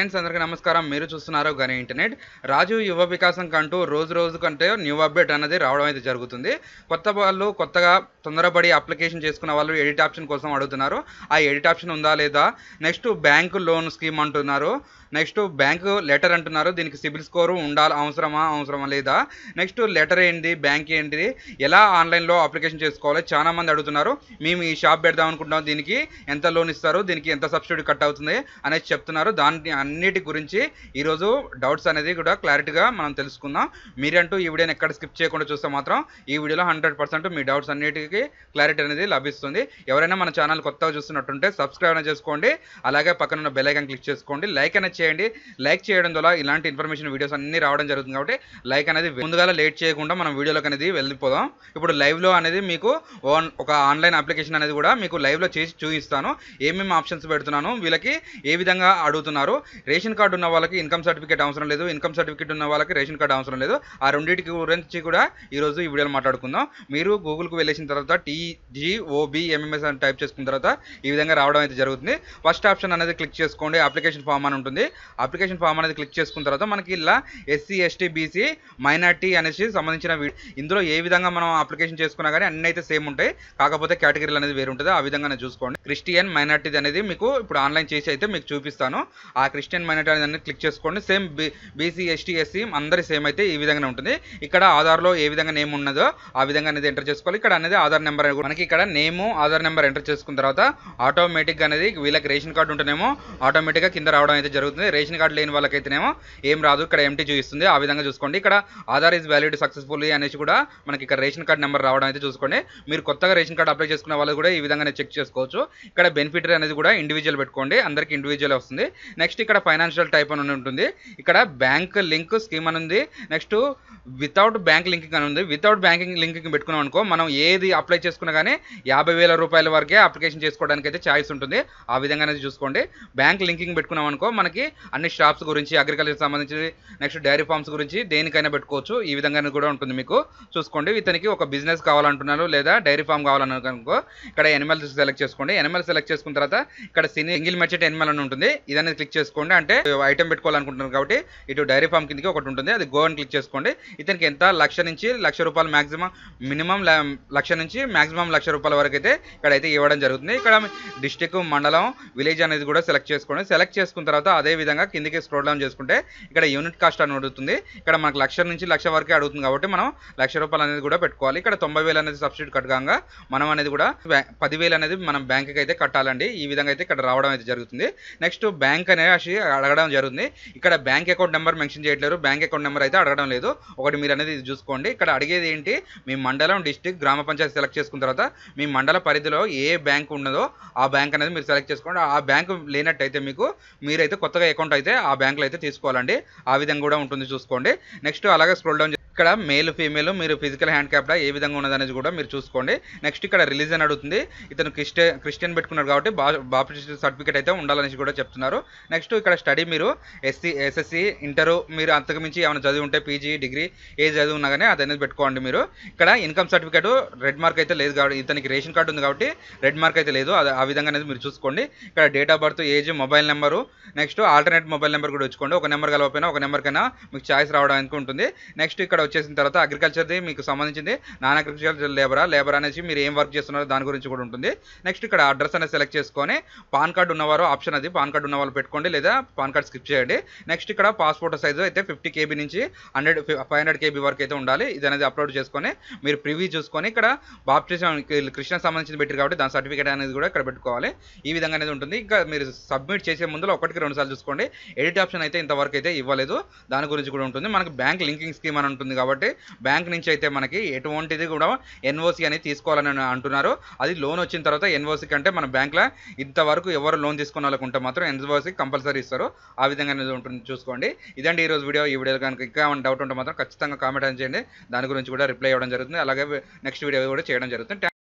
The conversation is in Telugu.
ఫ్రెండ్స్ అందరికీ నమస్కారం. మీరు చూస్తున్నారు గని ఇంటర్నెట్. రాజు యువ వికాసం కంటూ రోజు కంటే న్యూ అప్డేట్ అనేది రావడం అయితే జరుగుతుంది. కొత్త వాళ్ళు కొత్తగా తొందరపడి అప్లికేషన్ చేసుకున్న వాళ్ళు ఎడిట్ ఆప్షన్ కోసం అడుగుతున్నారు. ఆ ఎడిట్ ఆప్షన్ ఉందా లేదా? నెక్స్ట్ బ్యాంకు లోన్ స్కీమ్ అంటున్నారు. నెక్స్ట్ బ్యాంకు లెటర్ అంటున్నారు. దీనికి సిబిల్ స్కోర్ ఉండాలి, అవసరమా లేదా? నెక్స్ట్ లెటర్ ఏంటి, బ్యాంక్ ఏంటి, ఎలా ఆన్లైన్లో అప్లికేషన్ చేసుకోవాలి చాలా మంది అడుగుతున్నారు. మేము ఈ షాప్ పెడదాం అనుకుంటున్నాం, దీనికి ఎంత లోన్ ఇస్తారు, దీనికి ఎంత సబ్సిడీ కట్ అవుతుంది అనేది చెప్తున్నారు. దాని అన్నిటి గురించి ఈరోజు డౌట్స్ అనేది కూడా క్లారిటీగా మనం తెలుసుకుందాం. మీరంటూ ఈ వీడియోని ఎక్కడ స్కిప్ చేయకుండా చూస్తే మాత్రం ఈ వీడియోలో 100% మీ డౌట్స్ అన్నిటికీ క్లారిటీ అనేది లభిస్తుంది. ఎవరైనా మన ఛానల్ కొత్తగా చూస్తున్నట్టుంటే సబ్స్క్రైబ్ అనేది చేసుకోండి. అలాగే పక్కన ఉన్న బెల్ ఐకాన్ క్లిక్ చేసుకోండి. లైక్ అనేది చేయండి. లైక్ చేయడం ద్వారా ఇలాంటి ఇన్ఫర్మేషన్ వీడియోస్ అన్ని రావడం జరుగుతుంది కాబట్టి లైక్ అనేది ముందుగా లేట్ చేయకుండా మనం వీడియోలోకి అనేది వెళ్ళిపోదాం. ఇప్పుడు లైవ్లో అనేది మీకు ఒక ఆన్లైన్ అప్లికేషన్ అనేది కూడా మీకు లైవ్లో చేసి చూపిస్తాను. ఏమేమి ఆప్షన్స్ పెడుతున్నాను, వీళ్ళకి ఏ విధంగా అడుగుతున్నారు. రేషన్ కార్డు ఉన్న వాళ్ళకి ఇన్కమ్ సర్టిఫికేట్ అవసరం లేదు, ఇన్కమ్ సర్టిఫికేట్ ఉన్న వాళ్ళకి రేషన్ కార్డు అవసరం లేదు. ఆ రెండింటి గురించి కూడా ఈరోజు ఈ వీడియోలో మాట్లాడుకుందాం. మీరు గూగుల్కి వెళ్ళేసిన తర్వాత TGOBMMS అని టైప్ చేసుకున్న తర్వాత ఈ విధంగా రావడం అయితే జరుగుతుంది. ఫస్ట్ ఆప్షన్ అనేది క్లిక్ చేసుకోండి. అప్లికేషన్ ఫామ్ అని ఉంటుంది. అప్లికేషన్ ఫామ్ అనేది క్లిక్ చేసుకున్న తర్వాత మనకి ఇలా SC ST BC మైనార్టీ అనేసి సంబంధించిన ఇందులో ఏ విధంగా మనం అప్లికేషన్ చేసుకున్నా కానీ అన్ని అయితే సేమ్ ఉంటాయి, కాకపోతే కేటగిరీలు అనేది వేరు ఉంటుంది. ఆ విధంగా చూసుకోండి. క్రిస్టియన్ మైనార్టీ అనేది మీకు ఇప్పుడు ఆన్లైన్ చేసి అయితే మీకు చూపిస్తాను. ఆ క్రిస్టియన్ మైనార్టీ అనేది క్లిక్ చేసుకోండి. సేమ్ BC ST SC అందరి సేమ్ అయితే ఈ విధంగానే ఉంటుంది. ఇక్కడ ఆధార్లో ఏ విధంగా నేమ్ ఉన్నదో ఆ విధంగా అనేది ఎంటర్ చేసుకోవాలి. ఇక్కడ అనేది ఆధార్ నెంబర్ మనకి ఇక్కడ నేము ఆధార్ నెంబర్ ఎంటర్ చేసుకున్న తర్వాత ఆటోమేటిక్గా అనేది వీళ్ళకి రేషన్ కార్డు ఉంటేనేమో ఆటోమేటిక్గా కింద రావడం అయితే జరుగుతుంది. రేషన్ కార్డు లేని వాళ్ళకైతేనేమో ఏం రాదు, ఇక్కడ ఎంటీ చూపిస్తుంది. ఆ విధంగా చూసుకోండి. ఇక్కడ ఆధార్ ఈజ్ వ్యాలిడ్ సక్సెస్ఫుల్లీ అనేసి కూడా మనకి ఇక్కడ రేషన్ కార్డు నెంబర్ రావడం అయితే చూసుకోండి. మీరు కొత్తగా రేషన్ కార్డు అప్లై చేసుకున్న వాళ్ళు కూడా ఈ విధంగా చెక్ చేసుకోవచ్చు. ఇక్కడ బెనిఫిటరీ అనేది కూడా ఇండివిజువల్ పెట్టుకోండి, అందరికి ఇండివిజువల్ వస్తుంది. నెక్స్ట్ ఇక్కడ ఫైనాన్షియల్ టైప్ అని ఉంటుంది. ఇక్కడ బ్యాంక్ లింక్ స్కీమ్ అని ఉంది. నెక్స్ట్ వితౌట్ బ్యాంక్ లింకింగ్ అని ఉంది. వితౌట్ బ్యాంకింగ్ లింకింగ్ పెట్టుకున్నాం అనుకో మనం ఏది అప్లై చేసుకున్నా కానీ 50,000 రూపాయల వరకే అప్లికేషన్ చేసుకోవడానికి అయితే ఛాయిస్ ఉంటుంది. ఆ విధంగా అనేది చూసుకోండి. బ్యాంక్ లింకింగ్ పెట్టుకున్నాం అనుకో మనకి అన్ని షాప్స్ గురించి, అగ్రికల్చర్ సంబంధించి, నెక్స్ట్ డైరీ ఫార్మ్స్ గురించి దేనికైనా పెట్టుకోవచ్చు. ఈ విధంగా కూడా ఉంటుంది. మీకు చూసుకోండి. ఇతనికి ఒక బిజినెస్ కావాలంటున్నారు లేదా డైరీ ఫార్మ్ కావాలనుకో ఇక్కడ ఎనిమల్స్ సెలెక్ట్ చేసుకోండి. ఎనిమల్ సెలెక్ట్ చేసుకున్న తర్వాత ఇక్కడ సింగిల్ మెర్చెంట్ ఎనిమల్ అని ఉంటుంది. ఇదనేది క్లిక్ చేసుకోండి. అంటే ఐటమ్ పెట్టుకోవాలనుకుంటున్నారు కాబట్టి ఇటు డైరీ ఫార్మ్ కిందకి ఒకటి ఉంటుంది, అది గో అని క్లిక్ చేసుకోండి. ఇతనికి ఎంత 1,00,000 నుంచి 1,00,000 రూపాయలు మాక్సిమం, మినిమం 1,00,000 నుంచి మాక్సిమం 1,00,000 రూపాయల వరకు అయితే ఇక్కడైతే ఇవ్వడం జరుగుతుంది. ఇక్కడ డిస్టిక్, మండలం, విలేజ్ అనేది కూడా సెలెక్ట్ చేసుకోండి. సెలెక్ట్ చేసుకున్న తర్వాత అదే విధంగా కిందికి స్క్రోల్ డౌన్ చేసుకుంటే ఇక్కడ యూనిట్ కాస్ట్ అని అడుగుతుంది. ఇక్కడ మనకు 1,00,000 నుంచి 1,00,000 వరకే అడుగుతుంది కాబట్టి మనం 1,00,000 రూపాయలు అనేది కూడా పెట్టుకోవాలి. ఇక్కడ 90,000 అనేది సబ్సిడీ కట్టగా మనం అనేది కూడా 10,000 అనేది మనం బ్యాంక్కి అయితే కట్టాలండి. ఈ విధంగా అయితే ఇక్కడ రావడం అయితే జరుగుతుంది. నెక్స్ట్ బ్యాంక్ అనేది అడగడం జరుగుతుంది. ఇక్కడ బ్యాంక్ అకౌంట్ నెంబర్ మెన్షన్ చేయట్లేదు, బ్యాంక్ అకౌంట్ నెంబర్ అయితే అడగడం లేదు. ఒకటి మీరు అనేది ఇది చూసుకోండి. ఇక్కడ అడిగేది ఏంటి, మీ మండలం, డిస్టిక్, గ్రామ పంచాయతీ సెలెక్ట్ చేసుకున్న తర్వాత మీ మండల పరిధిలో ఏ బ్యాంక్ ఉన్నదో ఆ బ్యాంక్ అనేది మీరు సెలెక్ట్ చేసుకోండి. ఆ బ్యాంక్ లేనట్టయితే మీరైతే కొత్తగా అకౌంట్ అయితే ఆ బ్యాంకులో అయితే తీసుకోవాలండి. ఆ విధంగా కూడా ఉంటుంది, చూసుకోండి. నెక్స్ట్ అలాగే స్క్రోల్ డౌన్ ఇక్కడ మేల్, ఫీమేల్, మీరు ఫిజికల్ హ్యాండిక్యాప్డా ఏ విధంగా ఉన్నదనేది కూడా మీరు చూసుకోండి. నెక్స్ట్ ఇక్కడ రిలీజన్ అడుగుతుంది. ఇతను క్రిస్టియన్ పెట్టుకున్నారు కాబట్టి బాప్టిస్ట్ సర్టిఫికేట్ అయితే ఉండాలనేసి కూడా చెప్తున్నారు. నెక్స్ట్ ఇక్కడ స్టడీ మీరు SSC, ఇంటరు, మీరు అంతకు మించి ఏమైనా చదివి ఉంటే PG, డిగ్రీ ఏ చదివి ఉన్నా కానీ అది అనేది పెట్టుకోండి. మీరు ఇక్కడ ఇన్కమ్ సర్టిఫికేట్ రెడ్ మార్క్ అయితే లేదు కాబట్టి, ఇతనికి రేషన్ కార్డు ఉంది కాబట్టి రెడ్ మార్క్ అయితే లేదు. అది ఆ విధంగా అనేది మీరు చూసుకోండి. ఇక్కడ date of birth, age, mobile number, next alternate mobile number కూడా వచ్చుకోండి. ఒక నెంబర్ కలవపోయినా ఒక నెంబర్కైనా మీకు ఛాయిస్ రావడానికి ఉంటుంది. నెక్స్ట్ ఇక్కడ వచ్చేసిన తర్వాత అగ్రికల్చర్ది మీకు సంబంధించింది నాన్ అగ్రికల్చర్ లేబర్ అనేసి మీరు ఏం వర్క్ చేస్తున్నారో దాని గురించి కూడా ఉంటుంది. నెక్స్ట్ ఇక్కడ అడ్రస్ అనేది సెలెక్ట్ చేసుకొని పాన్ కార్డు ఉన్నవారు ఆప్షన్ అది పాన్ కార్డు ఉన్న వాళ్ళు పెట్టుకోండి, లేదా పాన్ కార్డ్ స్కిప్ చేయండి. నెక్స్ట్ ఇక్కడ పాస్పోర్ట్ సైజు అయితే 50 KB నుంచి 500 KB వరకు అయితే ఉండాలి. ఇది అనేది అప్లోడ్ చేసుకొని మీరు ప్రివ్యూ చూసుకొని ఇక్కడ బాప్టిజం క్రిస్టియన్ సంబంధించి పెట్టారు కాబట్టి దాని సర్టిఫికేట్ అనేది కూడా ఇక్కడ పెట్టుకోవాలి. ఈ విధంగా అనేది ఉంటుంది. ఇంకా మీరు సబ్మిట్ చేసే ముందు 1-2 సార్లు చూసుకోండి. ఎడిట్ ఆప్షన్ అయితే ఇంతవరకు అయితే ఇవ్వలేదు, దాని గురించి కూడా ఉంటుంది. మనకి బ్యాంక్ లింకింగ్ స్కీమ్ అని ఉంటుంది కాబట్టి బ్యాంక్ నుంచి అయితే మనకి ఎటువంటిది కూడా NOC అనేది తీసుకోవాలని అంటున్నారు. అది లోన్ వచ్చిన తర్వాత NOC కంటే మన బ్యాంక్లో ఇంతవరకు ఎవరు లోన్ తీసుకున్న వాళ్ళకు ఉంటే మాత్రం NOC కంపల్సరీ ఇస్తారు. ఆ విధంగా అనేది ఉంటుంది, చూసుకోండి. ఇదండి ఈరోజు వీడియో. ఈ వీడియో కనుక ఇంకా ఏమైనా డౌట్ ఉంటే మాత్రం ఖచ్చితంగా కామెంట్ చేయండి. దాని గురించి కూడా రిప్లై ఇవ్వడం జరుగుతుంది. అలాగే నెక్స్ట్ వీడియో కూడా చేయడం జరుగుతుంది.